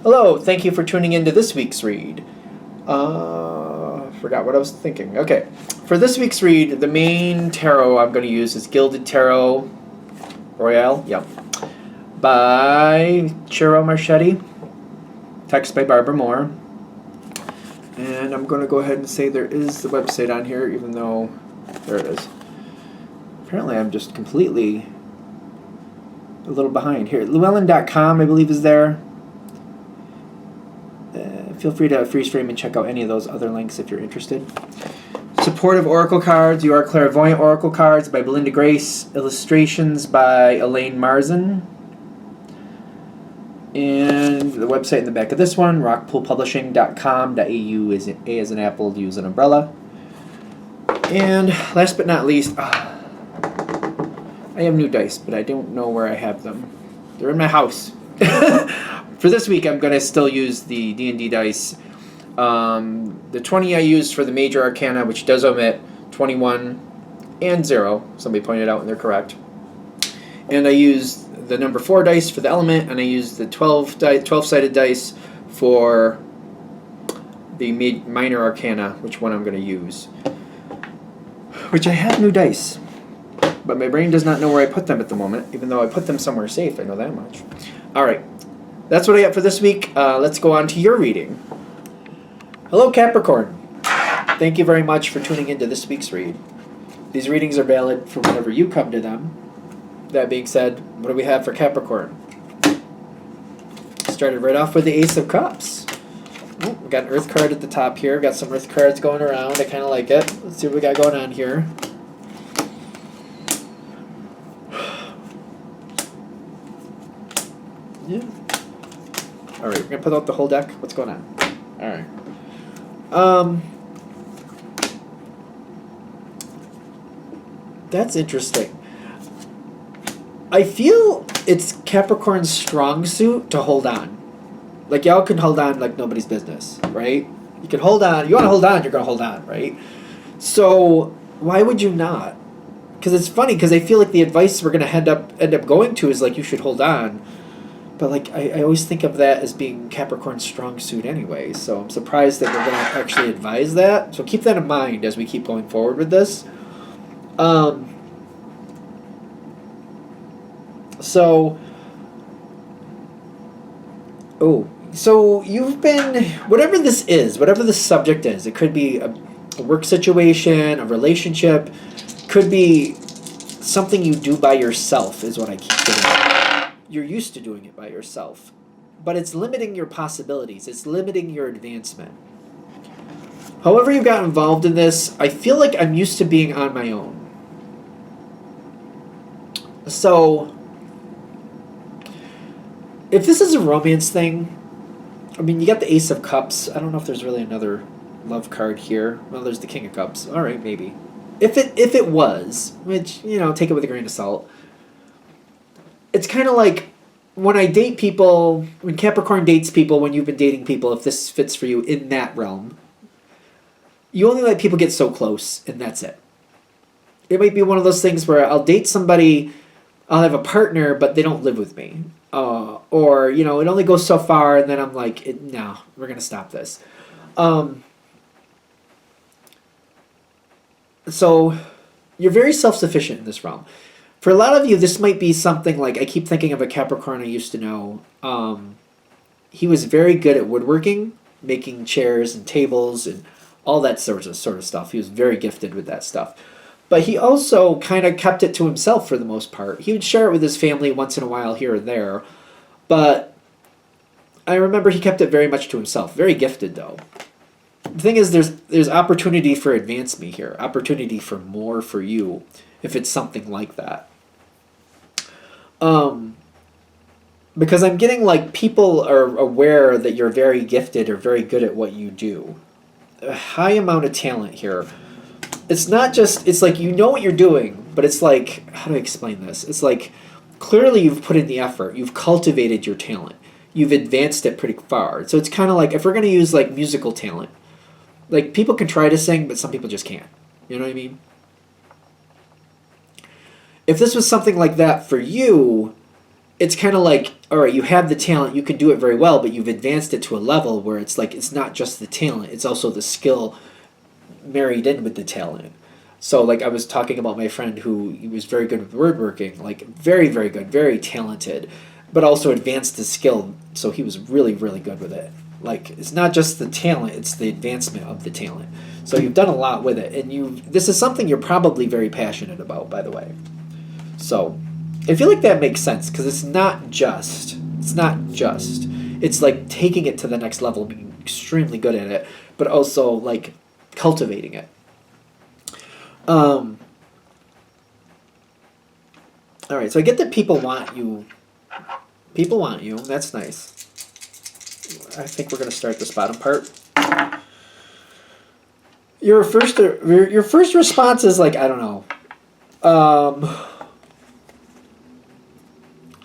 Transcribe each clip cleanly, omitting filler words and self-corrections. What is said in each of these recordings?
Hello, thank you for tuning in to this week's read. Forgot what I was thinking. Okay, for this week's read, the main tarot I'm going to use is Gilded Tarot Royale. Yep. By Chiro Marchetti. Text by Barbara Moore. And I'm going to go ahead and say there is the website on here, even though... There it is. Apparently I'm just completely a little behind here. Llewellyn.com, I believe, is there. Feel free to freeze frame and check out any of those other links if you're interested. Supportive Oracle Cards. You Are Clairvoyant Oracle Cards by Belinda Grace. Illustrations by Elaine Marzin. And the website in the back of this one, rockpoolpublishing.com.au is A as an apple, U as an umbrella. And last but not least, I have new dice, but I don't know where I have them. They're in my house. For this week, I'm going to still use the D&D dice. The 20 I used for the Major Arcana, which does omit 21 and 0. Somebody pointed out, and they're correct. And I used the number 4 dice for the element, and I used the 12-sided dice for the Minor Arcana, which one I'm going to use. Which I have new dice. But my brain does not know where I put them at the moment, even though I put them somewhere safe. I know that much. All right. That's what I got for this week. Let's go on to your reading. Hello, Capricorn. Thank you very much for tuning into this week's read. These readings are valid for whenever you come to them. That being said, what do we have for Capricorn? Started right off with the Ace of Cups. Ooh, we got an Earth card at the top here. Got some Earth cards going around. I kind of like it. Let's see what we got going on here. Yeah. All right, we're gonna put out the whole deck. What's going on? All right. That's interesting. I feel it's Capricorn's strong suit to hold on. Like, y'all can hold on like nobody's business, right? You can hold on. You want to hold on, you're gonna hold on, right? So why would you not? Because it's funny. Because I feel like the advice we're gonna end up going to is like you should hold on. But like I always think of that as being Capricorn's strong suit anyway, so I'm surprised that we're going to actually advise that. So keep that in mind as we keep going forward with this. So you've been, whatever this is, whatever the subject is, it could be a work situation, a relationship, could be something you do by yourself is what I keep getting. You're used to doing it by yourself, but it's limiting your possibilities. It's limiting your advancement. However you got involved in this, I feel like I'm used to being on my own. So, if this is a romance thing, I mean, you got the Ace of Cups. I don't know if there's really another love card here. Well, there's the King of Cups. All right, maybe. If it was, which, you know, take it with a grain of salt. It's kind of like when I date people, when Capricorn dates people, when you've been dating people, if this fits for you in that realm, you only let people get so close, and that's it. It might be one of those things where I'll date somebody, I'll have a partner, but they don't live with me. Or, you know, it only goes so far, and then I'm like, no, we're going to stop this. So you're very self-sufficient in this realm. For a lot of you, this might be something like, I keep thinking of a Capricorn I used to know. He was very good at woodworking, making chairs and tables and all that sort of stuff. He was very gifted with that stuff. But he also kind of kept it to himself for the most part. He would share it with his family once in a while here and there. But I remember he kept it very much to himself. Very gifted, though. The thing is, there's opportunity for advancement here. Opportunity for more for you, if it's something like that. Because I'm getting like people are aware that you're very gifted or very good at what you do. A high amount of talent here. It's not just, it's like you know what you're doing, but it's like, how do I explain this? It's like clearly you've put in the effort. You've cultivated your talent. You've advanced it pretty far. So it's kind of like if we're going to use like musical talent, like people can try to sing, but some people just can't. You know what I mean? If this was something like that for you, it's kind of like, all right, you have the talent, you can do it very well, but you've advanced it to a level where it's like it's not just the talent, it's also the skill married in with the talent. So like I was talking about my friend who he was very good with woodworking, like very very good, very talented, but also advanced his skill, so he was really really good with it. Like it's not just the talent, it's the advancement of the talent. So you've done a lot with it, and you this is something you're probably very passionate about, by the way. So I feel like that makes sense because it's like taking it to the next level, being extremely good at it, but also like cultivating it. All right, so I get that people want you. People want you. That's nice. I think we're gonna start this bottom part. Your first response is like, I don't know.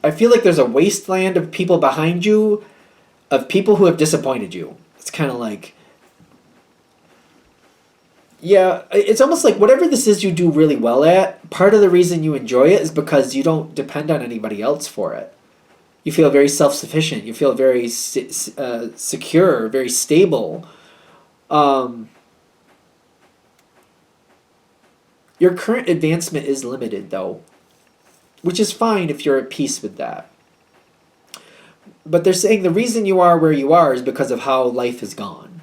I feel like there's a wasteland of people behind you, of people who have disappointed you. It's kind of like, yeah, it's almost like whatever this is you do really well at, part of the reason you enjoy it is because you don't depend on anybody else for it. You feel very self-sufficient. You feel very secure, very stable. Your current advancement is limited, though, which is fine if you're at peace with that. But they're saying the reason you are where you are is because of how life has gone.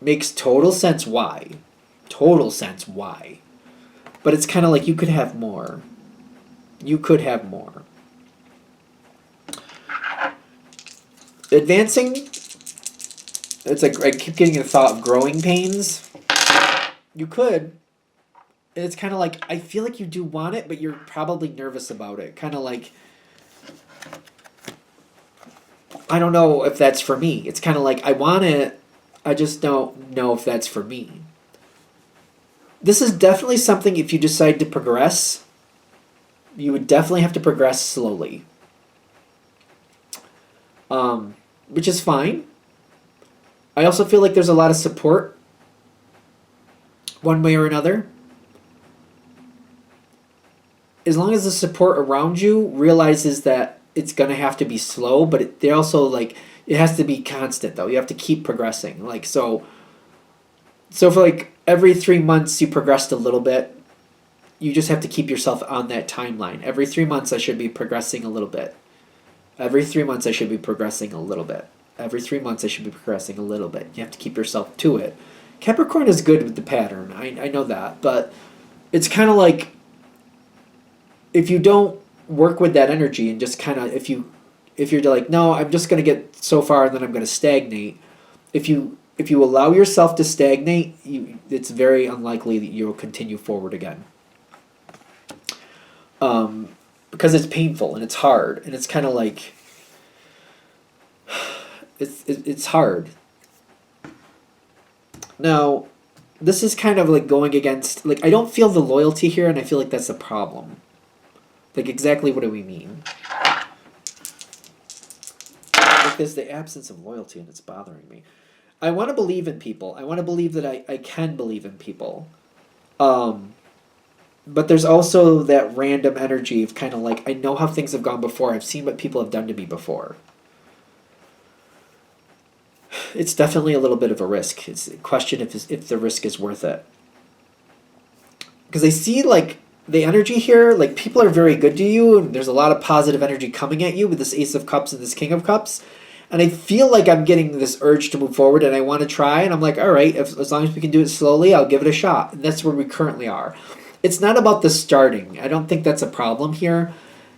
Makes total sense why. Total sense why. But it's kind of like you could have more. You could have more. Advancing, it's like I keep getting the thought of growing pains. You could. It's kind of like, I feel like you do want it, but you're probably nervous about it. Kind of like, I don't know if that's for me. It's kind of like, I want it, I just don't know if that's for me. This is definitely something, if you decide to progress, you would definitely have to progress slowly. Which is fine. I also feel like there's a lot of support, one way or another. As long as the support around you realizes that it's going to have to be slow, but they also like, it has to be constant though. You have to keep progressing. Like, so for like every 3 months you progressed a little bit, you just have to keep yourself on that timeline. Every 3 months I should be progressing a little bit. Every 3 months I should be progressing a little bit. Every 3 months I should be progressing a little bit. You have to keep yourself to it. Capricorn is good with the pattern. I know that. But it's kind of like, if you don't work with that energy and just kind of, if you're like, no, I'm just going to get so far and then I'm going to stagnate. If you allow yourself to stagnate, it's very unlikely that you'll continue forward again. Because it's painful and it's hard and it's kind of like, it's hard. Now, this is kind of like going against, like, I don't feel the loyalty here, and I feel like that's a problem. Like, exactly what do we mean? Like, there's the absence of loyalty and it's bothering me. I want to believe in people. I want to believe that I can believe in people. But there's also that random energy of kind of like, I know how things have gone before. I've seen what people have done to me before. It's definitely a little bit of a risk. It's a question if the risk is worth it. Because I see like the energy here, like people are very good to you, and there's a lot of positive energy coming at you with this Ace of Cups and this King of Cups. And I feel like I'm getting this urge to move forward and I want to try. And I'm like, all right, as long as we can do it slowly, I'll give it a shot. And that's where we currently are. It's not about the starting. I don't think that's a problem here.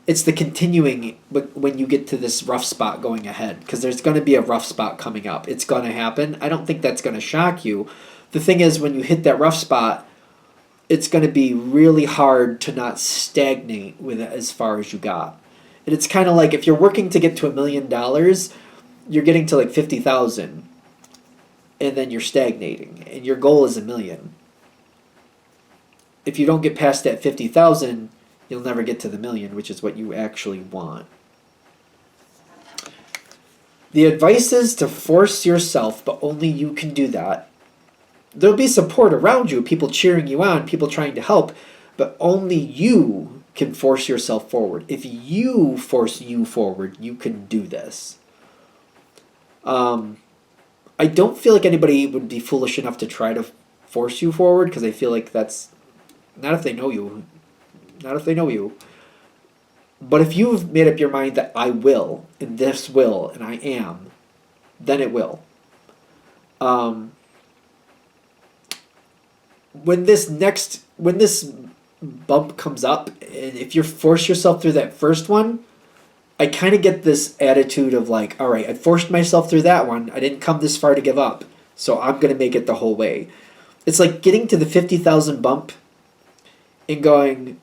It's the continuing when you get to this rough spot going ahead. Because there's going to be a rough spot coming up. It's going to happen. I don't think that's going to shock you. The thing is, when you hit that rough spot, it's going to be really hard to not stagnate with it as far as you got. And it's kind of like if you're working to get to $1 million, you're getting to like 50,000 and then you're stagnating and your goal is $1 million. If you don't get past that 50,000, you'll never get to the $1 million, which is what you actually want. The advice is to force yourself, but only you can do that. There'll be support around you, people cheering you on, people trying to help, but only you can force yourself forward. If you force you forward, you can do this. I don't feel like anybody would be foolish enough to try to force you forward, because I feel like that's not if they know you. Not if they know you. But if you've made up your mind that I will, and this will, and I am, then it will. When this bump comes up, and if you force yourself through that first one, I kind of get this attitude of like, all right, I forced myself through that one. I didn't come this far to give up, so I'm going to make it the whole way. It's like getting to the 50,000 bump and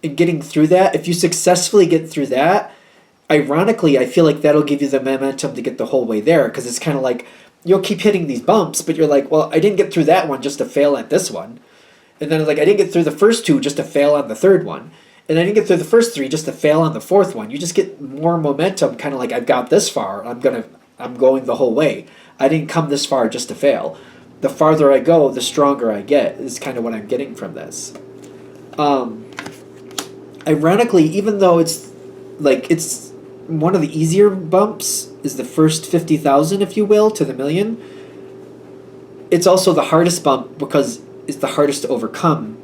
getting through that. If you successfully get through that, ironically, I feel like that'll give you the momentum to get the whole way there, because it's kind of like you'll keep hitting these bumps, but you're like, well, I didn't get through that one just to fail at this one. And then it's like, I didn't get through the first two just to fail on the third one. And I didn't get through the first three just to fail on the fourth one. You just get more momentum, kind of like, I've got this far. I'm going the whole way. I didn't come this far just to fail. The farther I go, the stronger I get, is kind of what I'm getting from this. Ironically, even though it's one of the easier bumps, is the first 50,000, if you will, to the million, it's also the hardest bump because it's the hardest to overcome.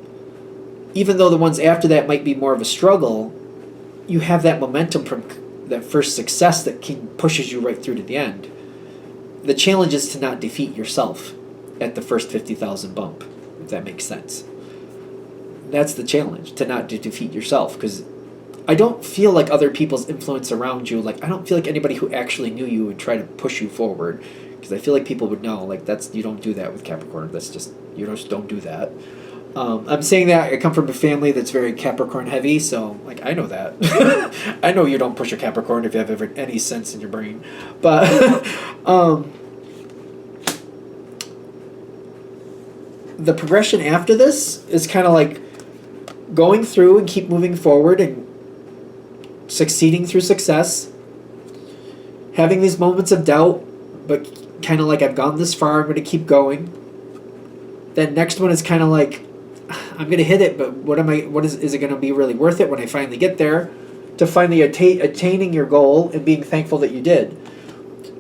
Even though the ones after that might be more of a struggle, you have that momentum from that first success that pushes you right through to the end. The challenge is to not defeat yourself at the first 50,000 bump, if that makes sense. That's the challenge, to not defeat yourself, because I don't feel like other people's influence around you, like I don't feel like anybody who actually knew you would try to push you forward, because I feel like people would know, like you don't do that with Capricorn. You just don't do that. I'm saying that I come from a family that's very Capricorn heavy, so like I know that. I know you don't push a Capricorn if you have any sense in your brain, but the progression after this is kind of like going through and keep moving forward and succeeding through success, having these moments of doubt, but kind of like, I've gone this far, I'm going to keep going. Then next one is kind of like, I'm going to hit it, but is it going to be really worth it when I finally get there? To finally attaining your goal and being thankful that you did.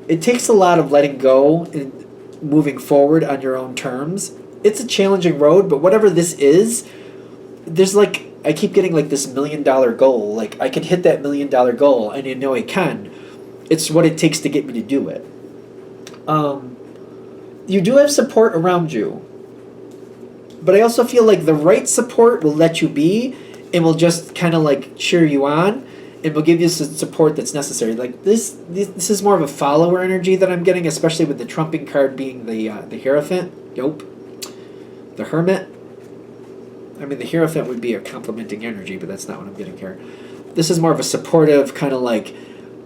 It takes a lot of letting go and moving forward on your own terms. It's a challenging road, but whatever this is, there's like, I keep getting like this $1 million goal. Like, I can hit that $1 million goal, and I know I can. It's what it takes to get me to do it. You do have support around you, but I also feel like the right support will let you be and will just kind of like cheer you on and will give you some support that's necessary. Like this is more of a follower energy that I'm getting, especially with the trumping card being the Hierophant. The Hermit. I mean, the Hierophant would be a complementing energy, but that's not what I'm getting here. This is more of a supportive kind of like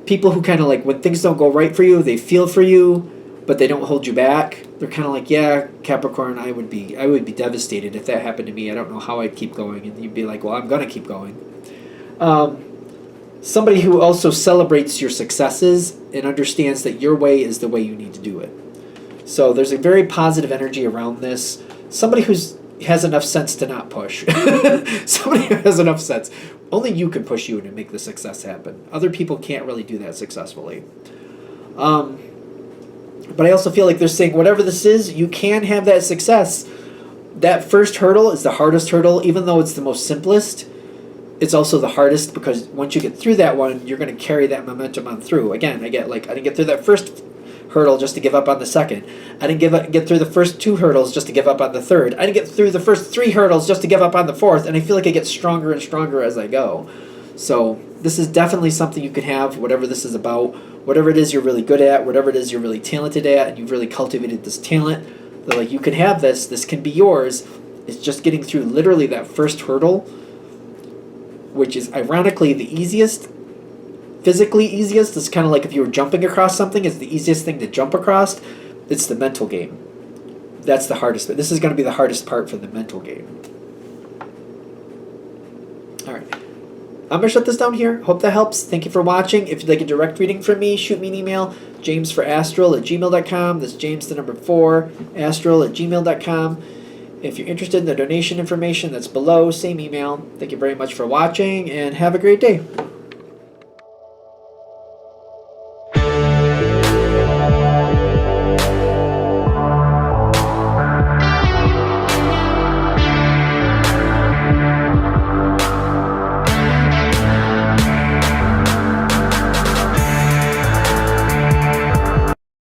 people who kind of like, when things don't go right for you, they feel for you, but they don't hold you back. They're kind of like, yeah, Capricorn, I would be devastated if that happened to me. I don't know how I'd keep going. And you'd be like, well, I'm going to keep going. Somebody who also celebrates your successes and understands that your way is the way you need to do it. So there's a very positive energy around this. Somebody who has enough sense to not push. Somebody who has enough sense. Only you can push you and make the success happen. Other people can't really do that successfully. But I also feel like they're saying, whatever this is, you can have that success. That first hurdle is the hardest hurdle, even though it's the most simplest. It's also the hardest, because once you get through that one, you're going to carry that momentum on through. Again, I didn't get through that first hurdle just to give up on the second. I didn't get through the first 2 hurdles just to give up on the third. I didn't get through the first 3 hurdles just to give up on the fourth, and I feel like I get stronger and stronger as I go. So this is definitely something you can have, whatever this is about, whatever it is you're really good at, whatever it is you're really talented at, and you've really cultivated this talent, that like you can have this can be yours. It's just getting through literally that first hurdle, which is ironically the easiest, physically easiest. It's kind of like if you were jumping across something, it's the easiest thing to jump across. It's the mental game. That's the hardest bit. This is going to be the hardest part for the mental game. All right. I'm going to shut this down here. Hope that helps. Thank you for watching. If you'd like a direct reading from me, shoot me an email, jamesforastral@gmail.com. That's James, the number 4, astral@gmail.com. If you're interested in the donation information that's below, same email. Thank you very much for watching, and have a great day.